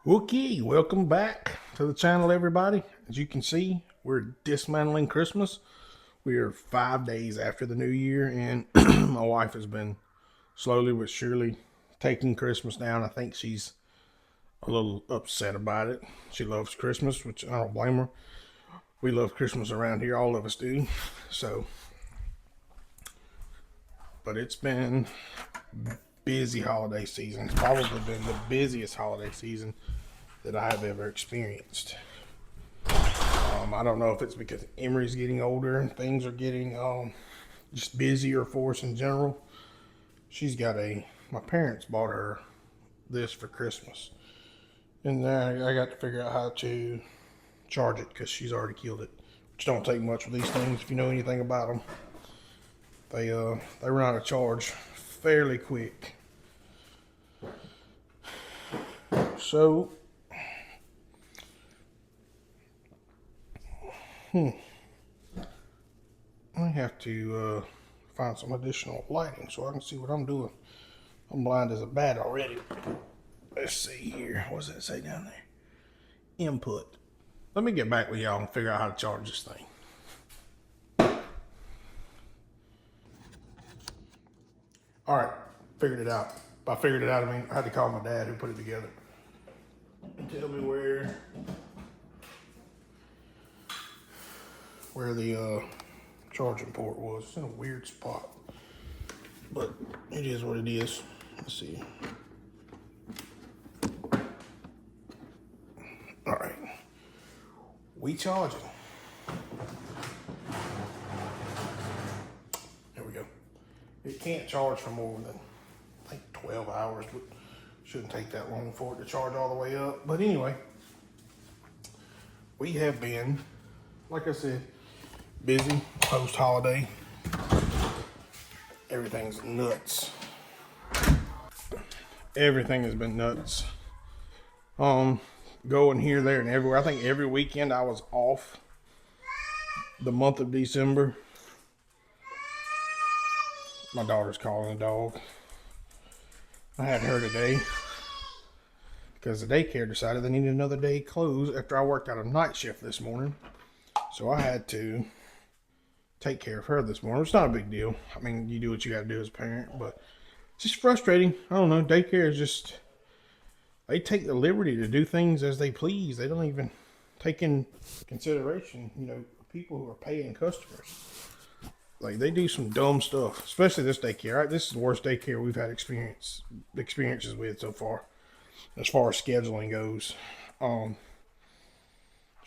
Okay, welcome back to the channel, everybody. As you can see, we're dismantling Christmas. We are 5 days after the new year, and my wife has been slowly but surely taking Christmas down. I think she's a little upset about it. She loves Christmas, which I don't blame her. We love Christmas around here, all of us do. So, but it's been busy holiday season. It's probably been the busiest holiday season that I have ever experienced. I don't know if it's because Emery's getting older and things are getting just busier for us in general. My parents bought her this for Christmas. And I got to figure out how to charge it because she's already killed it. Which don't take much with these things if you know anything about them. They run out of charge fairly quick. So, I have to find some additional lighting so I can see what I'm doing. I'm blind as a bat already. Let's see here. What does that say down there? Input. Let me get back with y'all and figure out how to charge this thing. All right, figured it out. By figured it out, I mean I had to call my dad who put it together and tell me where the charging port was. It's in a weird spot, but it is what it is. Let's see. All right, we charging. There we go. It can't charge for more than I think 12 hours, but shouldn't take that long for it to charge all the way up. But anyway, we have been, like I said, busy post-holiday. Everything's nuts. Everything has been nuts. Going here, there, and everywhere. I think every weekend I was off the month of December. My daughter's calling a dog. I had her today because the daycare decided they needed another day closed after I worked out a night shift this morning. So I had to take care of her this morning. It's not a big deal. I mean, you do what you got to do as a parent, but it's just frustrating. I don't know. Daycare is just, they take the liberty to do things as they please. They don't even take in consideration, people who are paying customers. Like, they do some dumb stuff, especially this daycare. Right? This is the worst daycare we've had experiences with so far as scheduling goes. Trying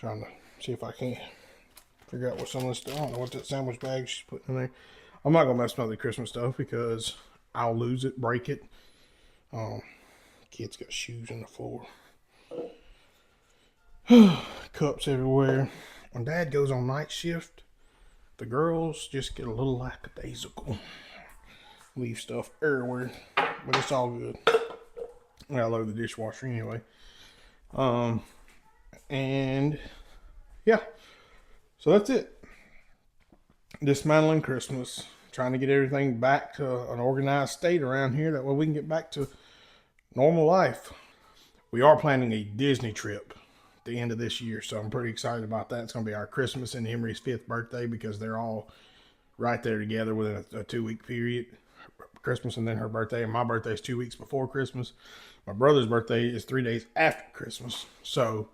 to see if I can figure out what some of this stuff. I don't know what that sandwich bag she's putting in there. I'm not gonna mess with the Christmas stuff because I'll lose it, break it. Kids got shoes on the floor, cups everywhere. When Dad goes on night shift, the girls just get a little lackadaisical, leave stuff everywhere, but it's all good. I load the dishwasher anyway. And yeah, so that's it. Dismantling Christmas, trying to get everything back to an organized state around here. That way we can get back to normal life. We are planning a Disney trip at the end of this year, so I'm pretty excited about that. It's going to be our Christmas and Emery's 5th birthday because they're all right there together within a 2-week period. Christmas and then her birthday, and my birthday is 2 weeks before Christmas. My brother's birthday is 3 days after Christmas. So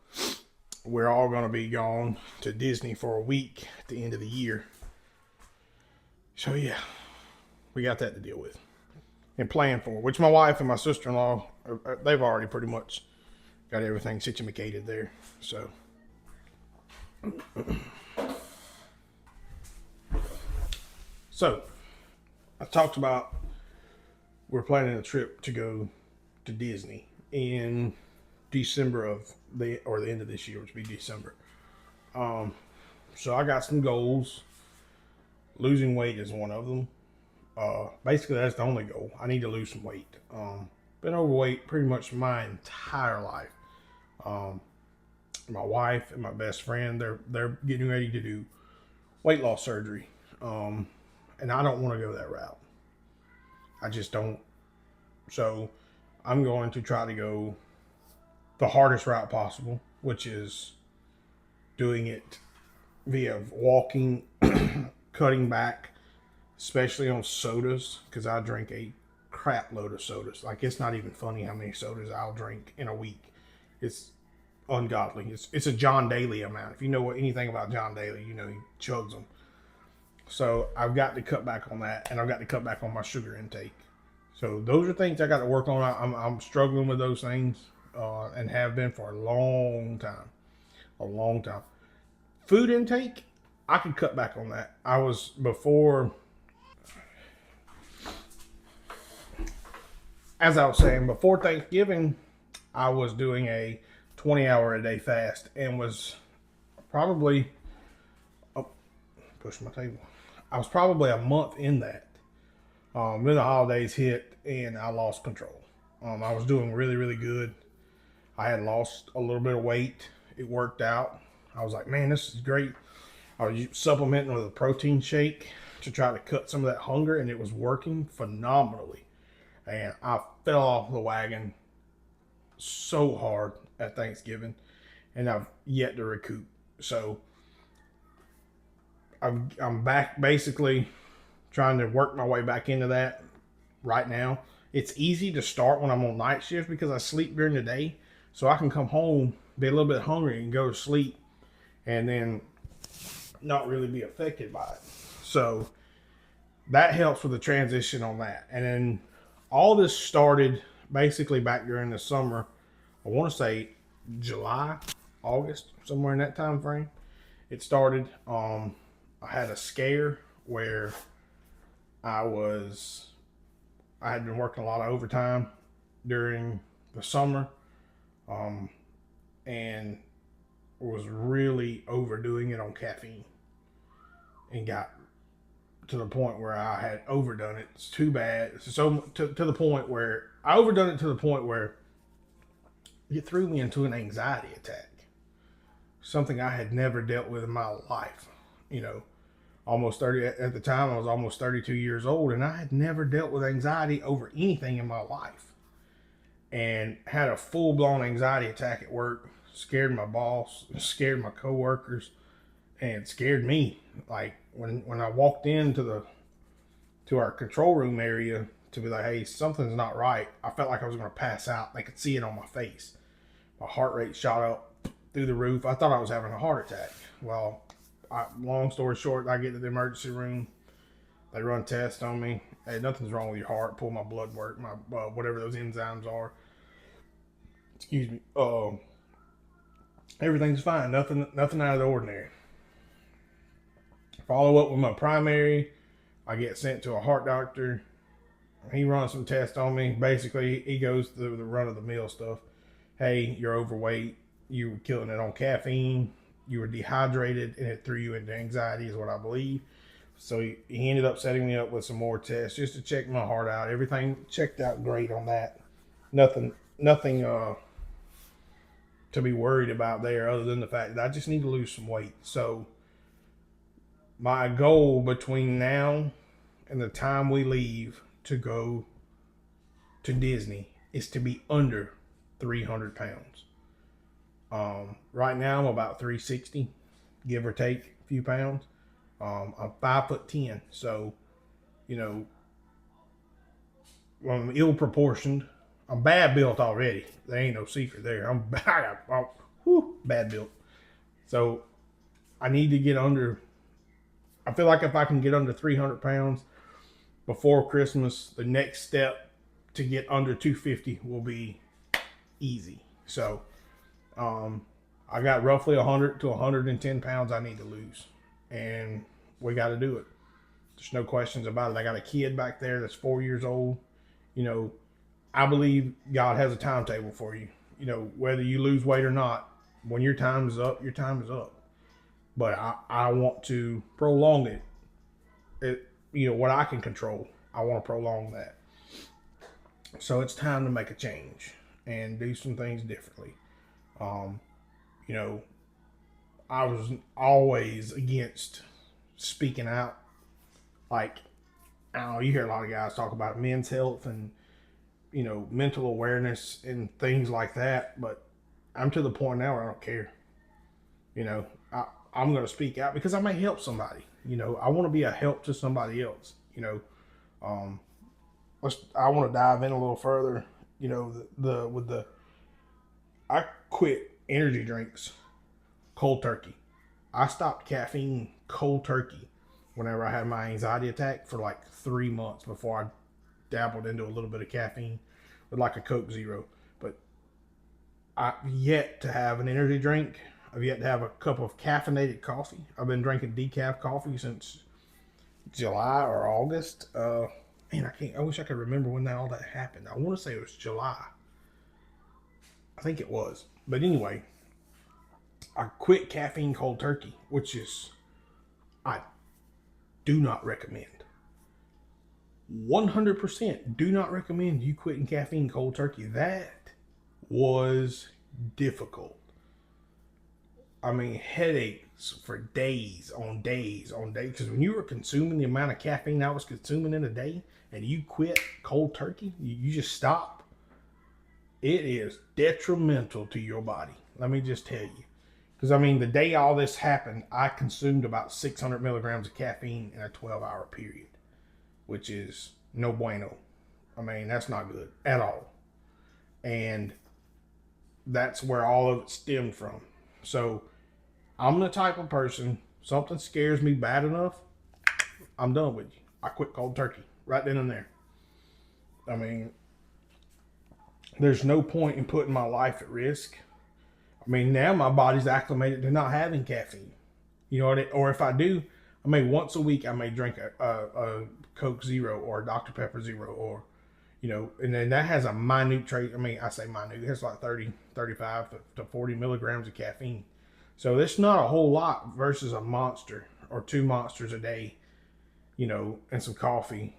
we're all going to be gone to Disney for a week at the end of the year. So yeah, we got that to deal with and plan for, which my wife and my sister-in-law, they've already pretty much got everything situated there. So I talked about we're planning a trip to go to Disney in December of the end of this year, which would be December. So I got some goals. Losing weight is one of them. Basically, that's the only goal. I need to lose some weight. Been overweight pretty much my entire life. My wife and my best friend, they're getting ready to do weight loss surgery, and I don't want to go that route. I just don't. So I'm going to try to go the hardest route possible, which is doing it via walking, cutting back, especially on sodas, because I drink a crap load of sodas. Like, it's not even funny how many sodas I'll drink in a week. It's ungodly. It's a John Daly amount. If you know anything about John Daly, you know he chugs them. So I've got to cut back on that, and I've got to cut back on my sugar intake. So those are things I got to work on. I'm struggling with those things, and have been for a long time. A long time. Food intake, I could cut back on that. I was before, as I was saying, before Thanksgiving, I was doing a 20-hour a day fast and was probably, oh, push my table. I was probably a month in that. Then the holidays hit and I lost control. I was doing really, really good. I had lost a little bit of weight. It worked out. I was like, man, this is great. I was supplementing with a protein shake to try to cut some of that hunger, and it was working phenomenally. And I fell off the wagon so hard at Thanksgiving, and I've yet to recoup. So I'm back, basically trying to work my way back into that right now. It's easy to start when I'm on night shift because I sleep during the day, so I can come home, be a little bit hungry, and go to sleep, and then not really be affected by it. So that helps with the transition on that. And then all this started basically back during the summer. I want to say July, August, somewhere in that time frame. It started. I had a scare where I had been working a lot of overtime during the summer, and was really overdoing it on caffeine, and got to the point where I had overdone it. It's too bad. So to the point where I overdone it to the point where it threw me into an anxiety attack. Something I had never dealt with in my life. You know, almost 30 at the time. I was almost 32 years old, and I had never dealt with anxiety over anything in my life. And had a full-blown anxiety attack at work. Scared my boss, scared my coworkers, and scared me. Like when I walked into our control room area to be like, hey, something's not right, I felt like I was going to pass out. They could see it on my face. My heart rate shot up through the roof. I thought I was having a heart attack. Well, long story short, I get to the emergency room. They run tests on me. Hey, nothing's wrong with your heart. Pull my blood work, my whatever those enzymes are. Excuse me. Everything's fine. Nothing out of the ordinary. Follow up with my primary. I get sent to a heart doctor. He runs some tests on me. Basically, he goes through the run-of-the-mill stuff. Hey, you're overweight. You were killing it on caffeine. You were dehydrated, and it threw you into anxiety, is what I believe. So he ended up setting me up with some more tests just to check my heart out. Everything checked out great on that. Nothing to be worried about there, other than the fact that I just need to lose some weight. So my goal between now and the time we leave to go to Disney is to be under 300 pounds. Right now I'm about 360, give or take a few pounds. I'm 5'10", so you know, I'm ill proportioned. I'm bad built already. There ain't no secret there. I'm bad built. So I need to get under. I feel like if I can get under 300 pounds before Christmas, the next step to get under 250 will be easy. So I got roughly 100 to 110 pounds I need to lose, and we got to do it. There's no questions about it. I got a kid back there that's 4 years old. You know, I believe God has a timetable for you. You know, whether you lose weight or not, when your time is up, your time is up. But I want to prolong it. You know, what I can control, I want to prolong that. So it's time to make a change and do some things differently. You know, I was always against speaking out. Like, I don't know, you hear a lot of guys talk about men's health and, you know, mental awareness and things like that. But I'm to the point now where I don't care. You know, I'm going to speak out because I may help somebody. You know, I want to be a help to somebody else. You know, um, I want to dive in a little further. You know, I quit energy drinks cold turkey. I stopped caffeine cold turkey whenever I had my anxiety attack for like 3 months before I dabbled into a little bit of caffeine with like a Coke Zero. But I've yet to have an energy drink. I've yet to have a cup of caffeinated coffee. I've been drinking decaf coffee since July or August. Man, I can't. I wish I could remember when all that happened. I want to say it was July. I think it was. But anyway, I quit caffeine cold turkey, which is I do not recommend. 100% do not recommend you quitting caffeine cold turkey. That was difficult. I mean, headaches for days on days on days. Because when you were consuming the amount of caffeine I was consuming in a day and you quit cold turkey, you just stop, it is detrimental to your body. Let me just tell you. Because, I mean, the day all this happened, I consumed about 600 milligrams of caffeine in a 12-hour period, which is no bueno. I mean, that's not good at all. And that's where all of it stemmed from. So, I'm the type of person, something scares me bad enough, I'm done with you. I quit cold turkey right then and there. I mean, there's no point in putting my life at risk. I mean, now my body's acclimated to not having caffeine. You know what? Or if I do, I may once a week I may drink a Coke Zero or a Dr Pepper Zero, or you know, and then that has a minute trace. I mean, I say minute. It has like 30, 35 to 40 milligrams of caffeine. So it's not a whole lot versus a monster or two monsters a day, you know, and some coffee.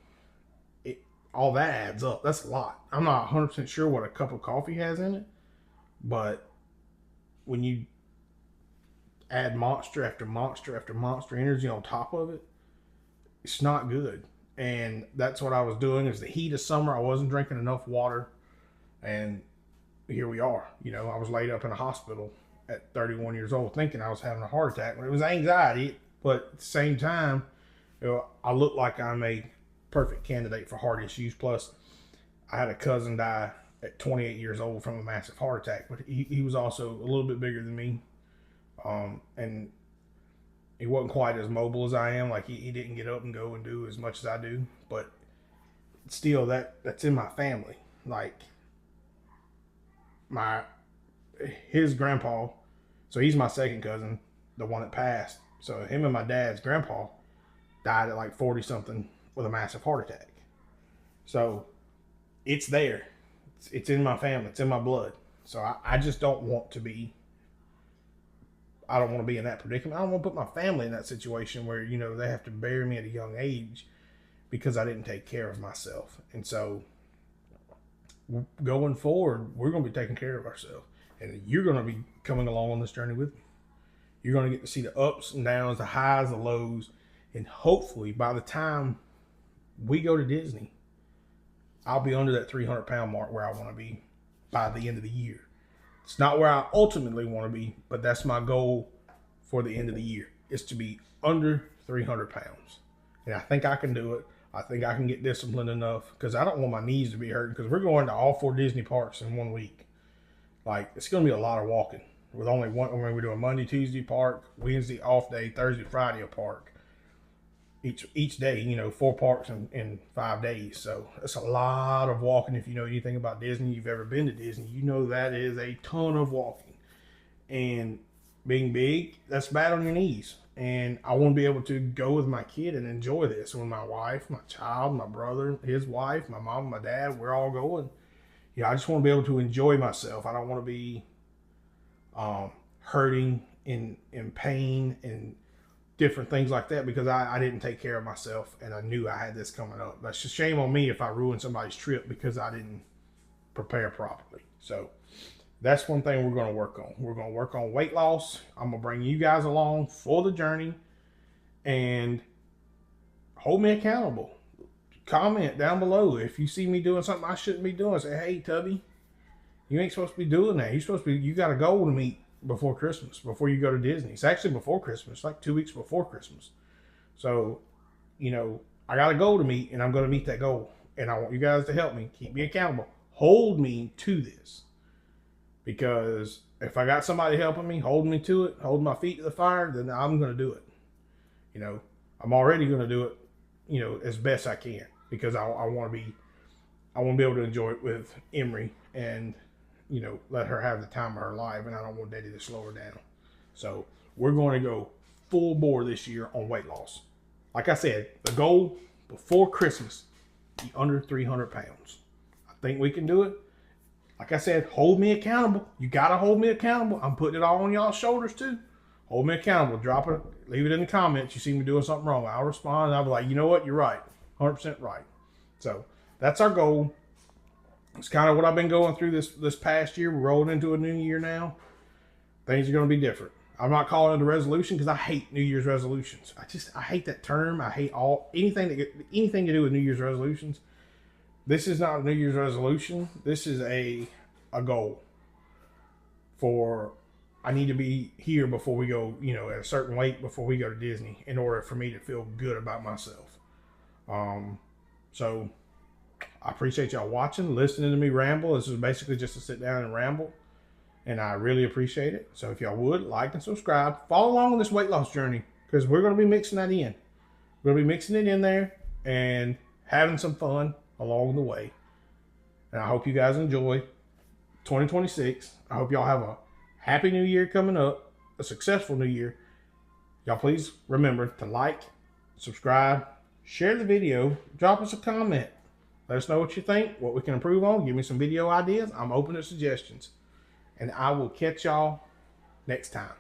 All that adds up. That's a lot. I'm not 100% sure what a cup of coffee has in it, but when you add monster after monster after monster energy on top of it, it's not good. And that's what I was doing. Is the heat of summer, I wasn't drinking enough water, and here we are. You know, I was laid up in a hospital at 31 years old thinking I was having a heart attack, but it was anxiety. But at the same time, you know, I look like I'm a perfect candidate for heart issues. Plus, I had a cousin die at 28 years old from a massive heart attack, but he was also a little bit bigger than me. And he wasn't quite as mobile as I am. Like he didn't get up and go and do as much as I do, but still that's in my family. Like his grandpa, so he's my second cousin, the one that passed. So him and my dad's grandpa died at like 40 something with a massive heart attack. So it's there. It's in my family. It's in my blood. So I just don't want to be. I don't want to be in that predicament. I don't want to put my family in that situation where, you know, they have to bury me at a young age because I didn't take care of myself. And so going forward, we're going to be taking care of ourselves. And you're going to be coming along on this journey with me. You're going to get to see the ups and downs, the highs, the lows. And hopefully by the time we go to Disney, I'll be under that 300-pound mark where I want to be by the end of the year. It's not where I ultimately want to be, but that's my goal for the end of the year, is to be under 300 pounds. And I think I can do it. I think I can get disciplined enough because I don't want my knees to be hurting because we're going to all 4 Disney parks in 1 week. Like, it's going to be a lot of walking with only one. I mean, we're doing Monday, Tuesday park, Wednesday off day, Thursday, Friday a park. Each day, you know, 4 parks in 5 days. So it's a lot of walking. If you know anything about Disney, you've ever been to Disney, you know that is a ton of walking. And being big, that's bad on your knees. And I want to be able to go with my kid and enjoy this. With my wife, my child, my brother, his wife, my mom, my dad, we're all going. Yeah, I just want to be able to enjoy myself. I don't want to be hurting, in pain, and different things like that because I didn't take care of myself and I knew I had this coming up. That's just shame on me if I ruined somebody's trip because I didn't prepare properly. So that's one thing we're going to work on. We're going to work on weight loss. I'm going to bring you guys along for the journey and hold me accountable. Comment down below if you see me doing something I shouldn't be doing. Say, hey, Tubby, You ain't supposed to be doing that. You're supposed to be, you got a goal to meet before Christmas, before you go to Disney. It's actually before Christmas, like 2 weeks before Christmas. So, you know, I got a goal to meet, and I'm going to meet that goal. And I want you guys to help me, keep me accountable, hold me to this. Because if I got somebody helping me, holding me to it, holding my feet to the fire, then I'm going to do it. You know, I'm already going to do it, you know, as best I can, because I want to be able to enjoy it with Emery and, you know, let her have the time of her life, and I don't want Daddy to slow her down. So we're going to go full bore this year on weight loss. Like I said, the goal before Christmas, be under 300 pounds. I think we can do it. Like I said, hold me accountable. You got to hold me accountable. I'm putting it all on y'all's shoulders too. Hold me accountable. Drop it. Leave it in the comments. You see me doing something wrong. I'll respond. I'll be like, you know what? You're right. 100% right. So that's our goal. It's kind of what I've been going through this past year. We're rolling into a new year now. Things are going to be different. I'm not calling it a resolution because I hate New Year's resolutions. I hate that term. I hate anything to do with New Year's resolutions. This is not a New Year's resolution. This is a goal for, I need to be here before we go, you know, at a certain weight before we go to Disney in order for me to feel good about myself. So I appreciate y'all watching, listening to me ramble. This is basically just to sit down and ramble, and I really appreciate it. So if y'all would, like and subscribe. Follow along on this weight loss journey, because we're going to be mixing that in. We're going to be mixing it in there and having some fun along the way. And I hope you guys enjoy 2026. I hope y'all have a happy new year coming up, a successful new year. Y'all please remember to like, subscribe, share the video, drop us a comment. Let us know what you think, what we can improve on. Give me some video ideas. I'm open to suggestions. And I will catch y'all next time.